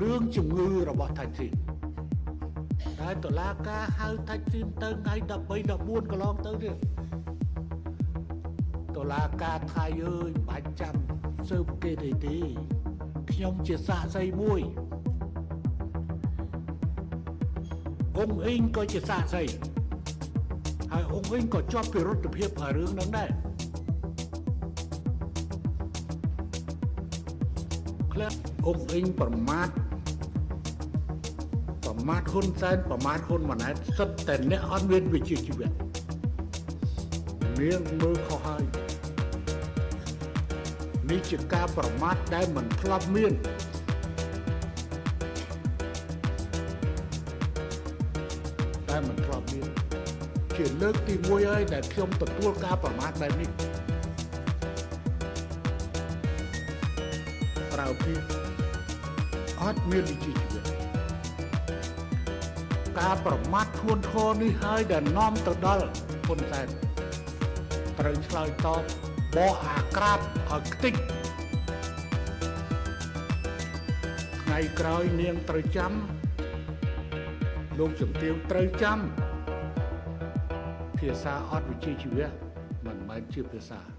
រឿងជំងឺរបស់ថៃស៊ីនតែតុលាការហៅថៃស៊ីនទៅថ្ងៃ13 14កន្លងទៅទៀតតុលាការថៃអើយបាច់ចាំស៊ើបគេទេខ្ញុំជាសាក្សីមួយអង្គអ៊ីងក៏ជាសាក្សីហើយអង្គអ៊ីងក៏ជាប់ពិរុទ្ធភាពឲ្យរឿងហ្នឹងដែរខ្លះអង្គអ៊ីងប្រមាថហ៊ុនសែនប្រមាថហ៊ុនម៉ាណែតសិតតែអ្នកអត់មានវិជ្ជាជីវៈនាងមើលខុសហើយនេះជាការប្រមាថដែលមិនធ្លាប់មានជាលើកទី1ហើយដែលខ្ញុំទទួលការប្រមាថបែបនេះក្រៅពីអត់មានវិជ្ជាជីវៈការប្រមាថធ្ងន់ធ្ងរនេះហើយដែលនាំទៅដល់ហ៊ុនសែនត្រូវឆ្លើយតបបោះអាក្រាតឲ្យខ្ទេចថ្ងៃក្រោយនាងត្រូវចាំលោកជំទាវត្រូវចាំភាសាអត់វិជ្ជាជីវៈមិនមែនជាភាសា